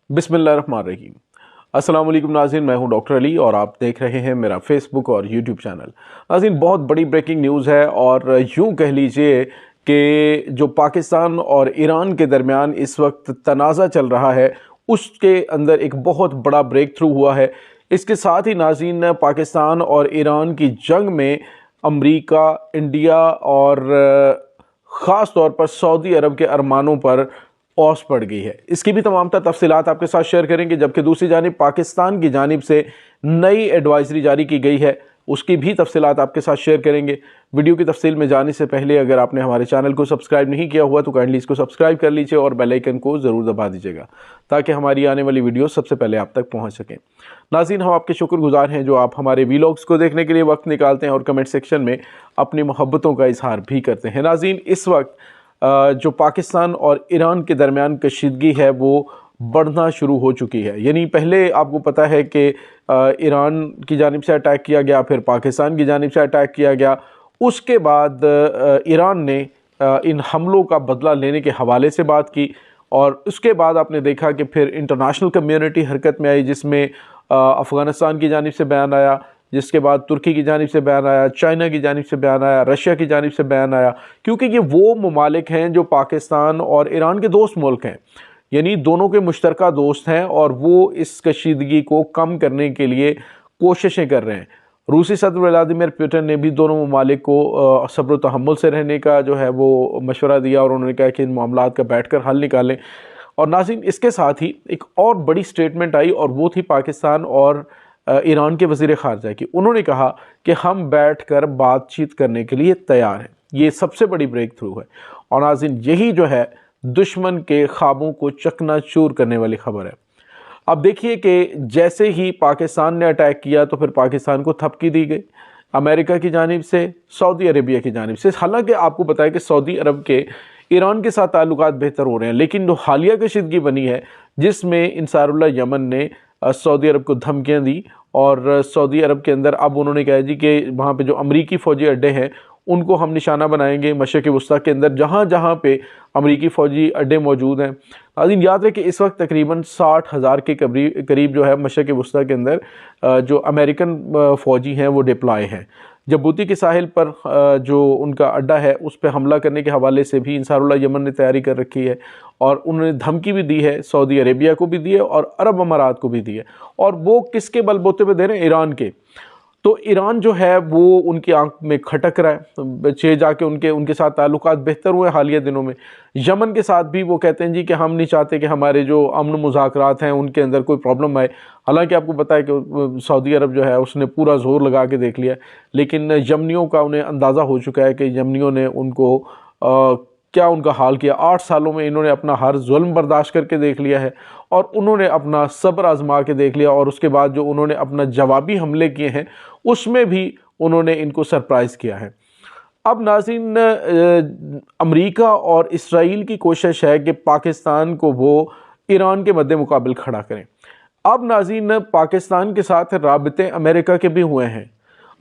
बिस्मिल्लाहिर्रहमानिर्रहीम। अस्सलाम वालेकुम नाज़रीन, मैं हूं डॉक्टर अली और आप देख रहे हैं मेरा फेसबुक और यूट्यूब चैनल। नाज़रीन, बहुत बड़ी ब्रेकिंग न्यूज़ है और यूं कह लीजिए कि जो पाकिस्तान और ईरान के दरमियान इस वक्त तनाज़ा चल रहा है, उसके अंदर एक बहुत बड़ा ब्रेक थ्रू हुआ है। इसके साथ ही नाज़रीन, पाकिस्तान और ईरान की जंग में अमरीका, इंडिया और ख़ास तौर पर सऊदी अरब के अरमानों पर ओस पड़ गई है। इसकी भी तमाम तफसीलात आपके साथ शेयर करेंगे। जबकि दूसरी जानिब पाकिस्तान की जानिब से नई एडवाइजरी जारी की गई है, उसकी भी तफसीलात आपके साथ शेयर करेंगे। वीडियो की तफसील में जाने से पहले अगर आपने हमारे चैनल को सब्सक्राइब नहीं किया हुआ तो काइंडली इसको सब्सक्राइब कर लीजिए और बेल आइकन को ज़रूर दबा दीजिएगा ताकि हमारी आने वाली वीडियो सबसे पहले आप तक पहुँच सकें। नाज़रीन, हम आपके शुक्रगुजार हैं जो आप हमारे वीलॉग्स को देखने के लिए वक्त निकालते हैं और कमेंट सेक्शन में अपनी मोहब्बतों का इजहार भी करते हैं। नाज़रीन, इस वक्त जो पाकिस्तान और ईरान के दरमियान कशीदगी है वो बढ़ना शुरू हो चुकी है। यानी पहले आपको पता है कि ईरान की जानिब से अटैक किया गया, फिर पाकिस्तान की जानिब से अटैक किया गया। उसके बाद ईरान ने इन हमलों का बदला लेने के हवाले से बात की और उसके बाद आपने देखा कि फिर इंटरनेशनल कम्युनिटी हरकत में आई, जिसमें अफ़गानिस्तान की जानिब से बयान आया, जिसके बाद तुर्की की जानिब से बयान आया, चाइना की जानिब से बयान आया, रशिया की जानिब से बयान आया, क्योंकि ये वो ममालिक हैं जो पाकिस्तान और ईरान के दोस्त मुल्क हैं। यानी दोनों के मुश्तरका दोस्त हैं और वो इस कशीदगी को कम करने के लिए कोशिशें कर रहे हैं। रूसी सदर व्लादिमीर पुतिन ने भी दोनों ममालिक को सब्र तहम्मुल से रहने का जो है वो मशवरा दिया और उन्होंने कहा कि इन मामलात का बैठ कर हल निकालें। और नाज़रीन, इसके साथ ही एक और बड़ी स्टेटमेंट आई और वो थी पाकिस्तान और ईरान के वज़ीर ख़ारजा की। उन्होंने कहा कि हम बैठकर बातचीत करने के लिए तैयार हैं। ये सबसे बड़ी ब्रेक थ्रू है और नाज़रीन, यही जो है दुश्मन के ख्वाबों को चकनाचूर करने वाली खबर है। अब देखिए कि जैसे ही पाकिस्तान ने अटैक किया तो फिर पाकिस्तान को थपकी दी गई अमेरिका की जानिब से, सऊदी अरेबिया की जानिब से। हालांकि आपको पता है कि सऊदी अरब के ईरान के साथ ताल्लुकात बेहतर हो रहे हैं, लेकिन जो हालिया कशीदगी बनी है जिसमें इंसारुल्लाह यमन ने सऊदी अरब को धमकियां दी और सऊदी अरब के अंदर अब उन्होंने कहा जी कि वहाँ पे जो अमरीकी फ़ौजी अड्डे हैं उनको हम निशाना बनाएंगे मशरिक़ वस्ता के अंदर, जहाँ जहाँ पे अमरीकी फ़ौजी अड्डे मौजूद हैं। नाज़रीन, याद रहे कि इस वक्त तकरीबन 60,000 के करीब जो है मशरिक़ वस्ता के अंदर जो अमेरिकन फ़ौजी हैं वो डिप्लॉय हैं। जबूती के साहिल पर जो उनका अड्डा है उस पर हमला करने के हवाले से भी इंसारुल्लाह यमन ने तैयारी कर रखी है और उन्होंने धमकी भी दी है, सऊदी अरेबिया को भी दी है और अरब अमारात को भी दी है। और वो किसके बलबूते पे दे रहे हैं? ईरान के। तो ईरान जो है वो उनकी आंख में खटक रहा है। छः जाके उनके साथ ताल्लुकात बेहतर हुए हालिया दिनों में। यमन के साथ भी वो कहते हैं जी कि हम नहीं चाहते कि हमारे जो अमन मुज़ाकरात हैं उनके अंदर कोई प्रॉब्लम आए। हालांकि आपको पता है कि सऊदी अरब जो है उसने पूरा जोर लगा के देख लिया, लेकिन यमनियों का उन्हें अंदाज़ा हो चुका है कि यमनियों ने उनको क्या उनका हाल किया। 8 सालों में इन्होंने अपना हर जुल्म बर्दाश्त करके देख लिया है और उन्होंने अपना सब्र आजमा के देख लिया और उसके बाद जो उन्होंने अपना जवाबी हमले किए हैं उसमें भी उन्होंने इनको सरप्राइज़ किया है। अब नाज़रीन, अमेरिका और इसराइल की कोशिश है कि पाकिस्तान को वो ईरान के मद्दे मुकाबिल खड़ा करें। अब नाज़रीन, पाकिस्तान के साथ राबते अमेरिका के भी हुए हैं।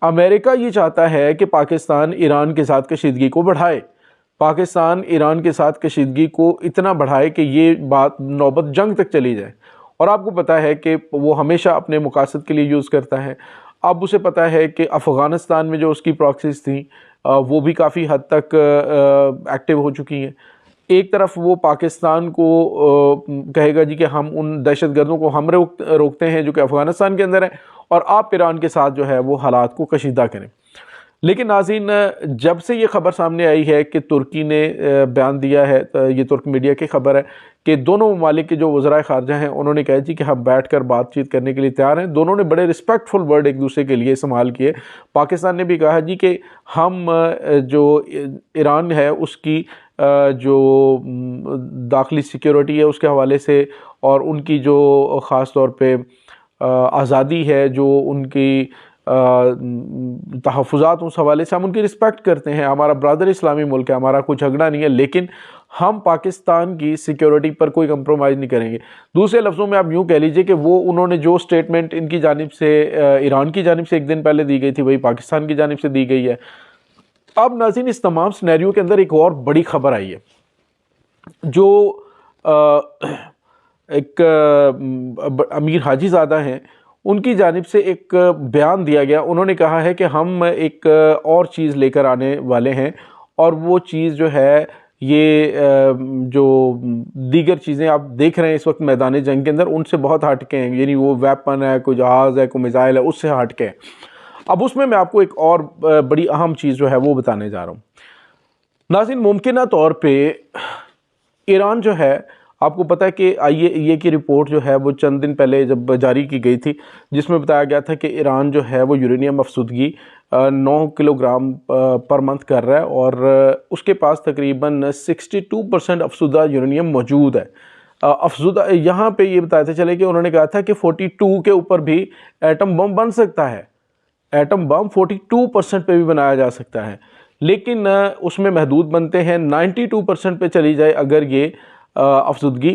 अमेरिका ये चाहता है कि पाकिस्तान ईरान के साथ कशीदगी को बढ़ाए, पाकिस्तान ईरान के साथ कशीदगी को इतना बढ़ाए कि ये बात नौबत जंग तक चली जाए। और आपको पता है कि वो हमेशा अपने मकासद के लिए यूज़ करता है। अब उसे पता है कि अफ़गानिस्तान में जो उसकी प्रॉक्सीज थी वो भी काफ़ी हद तक एक्टिव हो चुकी हैं। एक तरफ वो पाकिस्तान को कहेगा जी कि हम उन दहशतगर्दों को हम रोकते हैं जो कि अफ़गानिस्तान के अंदर है और आप ईरान के साथ जो है वो हालात को कशीदा करें। लेकिन नाज़रीन, जब से ये ख़बर सामने आई है कि तुर्की ने बयान दिया है, ये तुर्क मीडिया की खबर है कि दोनों ममालिक के जो वज़राए ख़ारजा हैं उन्होंने कहा जी कि हम बैठ कर बातचीत करने के लिए तैयार हैं। दोनों ने बड़े रिस्पेक्टफुल वर्ड एक दूसरे के लिए इस्तेमाल किए। पाकिस्तान ने भी कहा जी कि हम जो ईरान है उसकी जो दाखिली सिक्योरिटी है उसके हवाले से और उनकी जो ख़ास तौर पे आज़ादी है, जो उनकी तहफ़्फ़ुज़ात, उस हवाले से हम उनकी रिस्पेक्ट करते हैं। हमारा ब्रादर इस्लामी मुल्क है, हमारा कुछ झगड़ा नहीं है, लेकिन हम पाकिस्तान की सिक्योरिटी पर कोई कंप्रोमाइज़ नहीं करेंगे। दूसरे लफ्ज़ों में आप यूँ कह लीजिए कि वो उन्होंने जो स्टेटमेंट इनकी जानिब से ईरान की जानिब से एक दिन पहले दी गई थी वही पाकिस्तान की जानिब से दी गई है। अब नाज़रीन, इस तमाम सिनेरियो के अंदर एक और बड़ी खबर आई है जो एक अमीर हाजीज़ादा हैं, उनकी जानिब से एक बयान दिया गया। उन्होंने कहा है कि हम एक और चीज़ लेकर आने वाले हैं, और वो चीज़ जो है ये जो दीगर चीज़ें आप देख रहे हैं इस वक्त मैदान जंग के अंदर, उनसे बहुत हट के हैं। यानी वो वेपन है, कोई जहाज़ है, कोई मिसाइल है, उससे हट के हैं। अब उसमें मैं आपको एक और बड़ी अहम चीज़ जो है वो बताने जा रहा हूँ। नाज़रीन, मुमकिन तौर पे ईरान जो है, आपको पता है कि IAEA की रिपोर्ट जो है वो चंद दिन पहले जब जारी की गई थी, जिसमें बताया गया था कि ईरान जो है वो यूरेनियम अफसुदगी 9 किलोग्राम पर मंथ कर रहा है, और उसके पास तकरीबन 62% अफसुदा यूरेनियम मौजूद है। अफसुदा यहाँ पे ये बताते चले कि उन्होंने कहा था कि 42 के ऊपर भी एटम बम बन सकता है। एटम बम 42% पे भी बनाया जा सकता है, लेकिन उसमें महदूद बनते हैं। 92% पे चली जाए अगर ये अफसुदगी,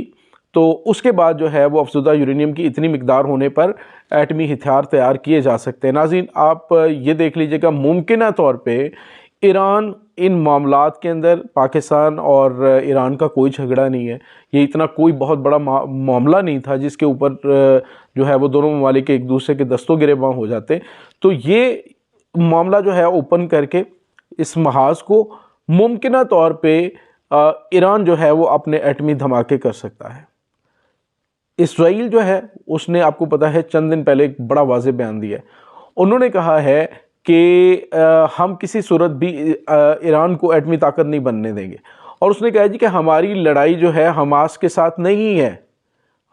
तो उसके बाद जो है वो अफसुदा यूरेनियम की इतनी मिकदार होने पर एटमी हथियार तैयार किए जा सकते हैं। नाज़रीन, आप ये देख लीजिएगा, मुमकिन तौर पे ईरान इन मामलात के अंदर, पाकिस्तान और ईरान का कोई झगड़ा नहीं है, ये इतना कोई बहुत बड़ा मामला नहीं था जिसके ऊपर जो है वो दोनों ममालिक एक दूसरे के दस्तों गिरेबां हो जाते। तो ये मामला जो है ओपन करके इस महाज को मुमकिन तौर पे ईरान जो है वो अपने एटमी धमाके कर सकता है। इसराइल जो है उसने, आपको पता है, चंद दिन पहले एक बड़ा वाज़ेह बयान दिया है। उन्होंने कहा है कि हम किसी सूरत भी ईरान को एटमी ताकत नहीं बनने देंगे, और उसने कहा जी कि हमारी लड़ाई जो है हमास के साथ नहीं है,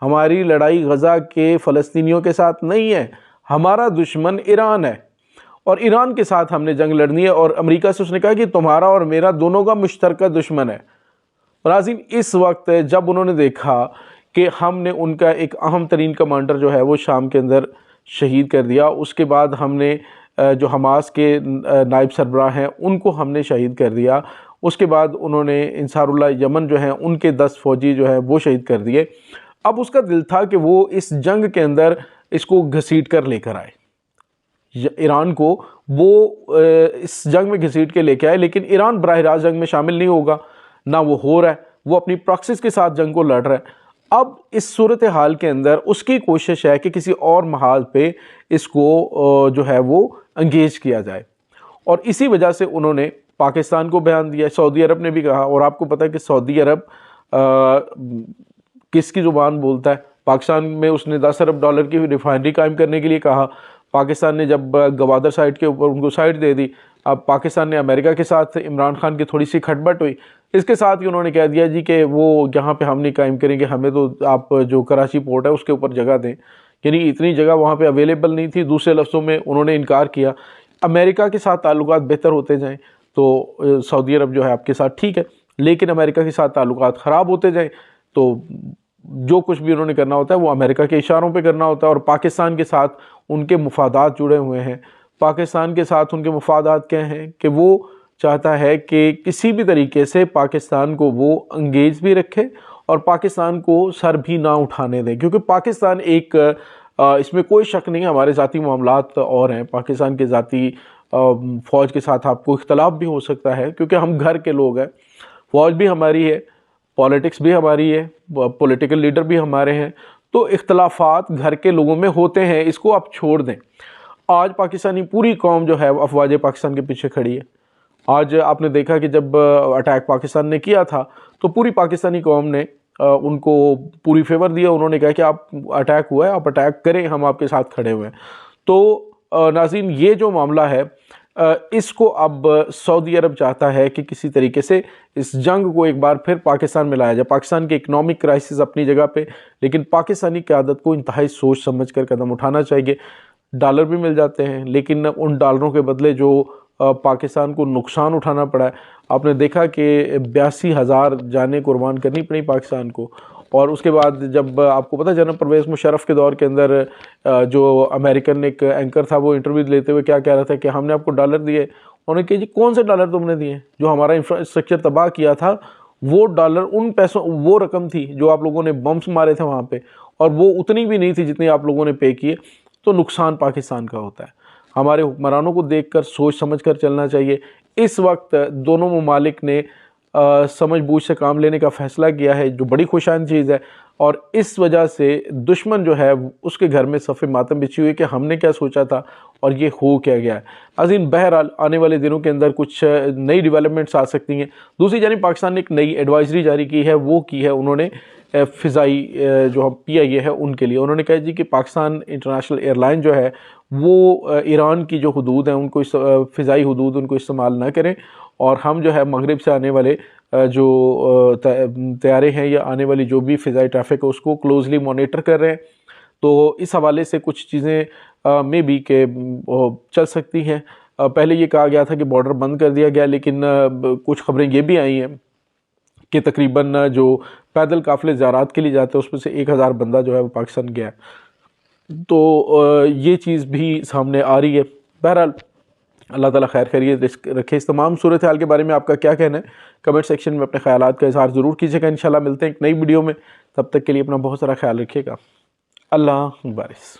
हमारी लड़ाई गज़ा के फ़लस्तीनियों के साथ नहीं है, हमारा दुश्मन ईरान है, और ईरान के साथ हमने जंग लड़नी है। और अमेरिका से उसने कहा कि तुम्हारा और मेरा दोनों का मुश्तरका दुश्मन है। नाज़रीन, इस वक्त जब उन्होंने देखा कि हमने उनका एक अहम तरीन कमांडर जो है वो शाम के अंदर शहीद कर दिया, उसके बाद हमने जो हमास के नायब सरबराह हैं उनको हमने शहीद कर दिया, उसके बाद उन्होंने इंसारुल्लाह यमन जो हैं उनके 10 फौजी जो है वो शहीद कर दिए। अब उसका दिल था कि वो इस जंग के अंदर इसको घसीट कर लेकर आए, ईरान को वो इस जंग में घसीट के लेके आए, लेकिन ईरान बराह रास्त जंग में शामिल नहीं होगा, ना वो हो रहा है, वो अपनी प्रॉक्सीज के साथ जंग को लड़ रहा है। अब इस सूरत हाल के अंदर उसकी कोशिश है कि किसी और महाल पे इसको जो है वो अंगेज किया जाए, और इसी वजह से उन्होंने पाकिस्तान को बयान दिया। सऊदी अरब ने भी कहा, और आपको पता है कि सऊदी अरब किसकी ज़ुबान बोलता है। पाकिस्तान में उसने $10 अरब की रिफाइनरी कायम करने के लिए कहा, पाकिस्तान ने जब गवादर साइट के ऊपर उनको साइट दे दी। अब पाकिस्तान ने अमेरिका के साथ इमरान खान की थोड़ी सी खटबट हुई, इसके साथ ही उन्होंने कह दिया जी कि वो यहाँ पे हम नहीं कायम करेंगे, हमें तो आप जो कराची पोर्ट है उसके ऊपर जगह दें। यानी इतनी जगह वहाँ पे अवेलेबल नहीं थी। दूसरे लफ्ज़ों में उन्होंने इनकार किया। अमेरिका के साथ ताल्लुकात बेहतर होते जाएँ तो सऊदी अरब जो है आपके साथ ठीक है, लेकिन अमेरिका के साथ ताल्लुकात ख़राब होते जाएँ तो जो कुछ भी उन्होंने करना होता है वो अमेरिका के इशारों पे करना होता है। और पाकिस्तान के साथ उनके मुफादात जुड़े हुए हैं। पाकिस्तान के साथ उनके मुफादात क्या हैं कि वो चाहता है कि किसी भी तरीके से पाकिस्तान को वो अंगेज भी रखे और पाकिस्तान को सर भी ना उठाने दें, क्योंकि पाकिस्तान एक इसमें कोई शक नहीं है, हमारे ज़ाती मामलात और हैं। पाकिस्तान के ज़ाती फ़ौज के साथ आपको इख्तलाफ भी हो सकता है, क्योंकि हम घर के लोग हैं। फ़ौज भी हमारी है, पॉलिटिक्स भी हमारी है, पॉलिटिकल लीडर भी हमारे हैं, तो इख्तलाफात घर के लोगों में होते हैं, इसको आप छोड़ दें। आज पाकिस्तानी पूरी कौम जो है अफवाज पाकिस्तान के पीछे खड़ी है। आज आपने देखा कि जब अटैक पाकिस्तान ने किया था तो पूरी पाकिस्तानी कौम ने उनको पूरी फेवर दिया। उन्होंने कहा कि आप अटैक हुआ है, आप अटैक करें, हम आपके साथ खड़े हुए हैं। तो नाज़रीन, ये जो मामला है इसको अब सऊदी अरब चाहता है कि किसी तरीके से इस जंग को एक बार फिर पाकिस्तान में लाया जाए। पाकिस्तान की इकनॉमिक क्राइसिस अपनी जगह पे, लेकिन पाकिस्तानी क़यादत को इंतहाई सोच समझ कर कदम उठाना चाहिए। डॉलर भी मिल जाते हैं, लेकिन उन डॉलरों के बदले जो पाकिस्तान को नुकसान उठाना पड़ा है, आपने देखा कि 82,000 जानें कुर्बान करनी पड़ी पाकिस्तान को। और उसके बाद जब आपको पता, जनरल परवेज़ मुशर्रफ के दौर के अंदर जो अमेरिकन एक एंकर था वो इंटरव्यू लेते हुए क्या कह रहा था कि हमने आपको डॉलर दिए। उन्होंने कहा जी कौन से डॉलर तुमने दिए? जो हमारा इंफ्रास्ट्रक्चर तबाह किया था वो डॉलर, उन पैसों, वो रकम थी जो आप लोगों ने बम्स मारे थे वहाँ पे, और वो उतनी भी नहीं थी जितनी आप लोगों ने पे किए। तो नुकसान पाकिस्तान का होता है। हमारे हुक्मरानों को देखकर सोच समझ कर चलना चाहिए। इस वक्त दोनों ममालिक ने समझ बूझ से काम लेने का फ़ैसला किया है, जो बड़ी खुशाइन चीज़ है। और इस वजह से दुश्मन जो है उसके घर में सफ़े मातम बिछी हुई है कि हमने क्या सोचा था और ये हो क्या गया है। अज़ीन बहरहाल आने वाले दिनों के अंदर कुछ नई डेवलपमेंट्स आ सकती हैं। दूसरी जानिब पाकिस्तान ने एक नई एडवाइजरी जारी की है, वो की है उन्होंने फ़िज़ाई जो हम PIA है उनके लिए। उन्होंने कहा जी कि पाकिस्तान इंटरनेशनल एयरलाइन जो है वो ईरान की जो हदूद हैं उनको फ़िज़ाई हदूद उनको इस्तेमाल ना करें, और हम जो है मगरिब से आने वाले जो तैयारे हैं या आने वाली जो भी फ़िज़ाई ट्रैफ़िक है उसको क्लोज़ली मॉनिटर कर रहे हैं। तो इस हवाले से कुछ चीज़ें मे बी के चल सकती हैं। पहले ये कहा गया था कि बॉर्डर बंद कर दिया गया, लेकिन कुछ खबरें ये भी आई हैं कि तकरीबन जो पैदल काफ़िले ज़ियारत के लिए जाते हैं उसमें से 1000 बंदा जो है वो पाकिस्तान गया। तो ये चीज़ भी सामने आ रही है। बहरहाल अल्लाह ताला खैर खैरियत रखे। इस तमाम सूरत हाल के बारे में आपका क्या कहना है, कमेंट सेक्शन में अपने ख्यालात का इज़हार ज़रूर कीजिएगा। इंशाल्लाह मिलते हैं एक नई वीडियो में, तब तक के लिए अपना बहुत सारा ख्याल रखिएगा। अल्लाह बारिस।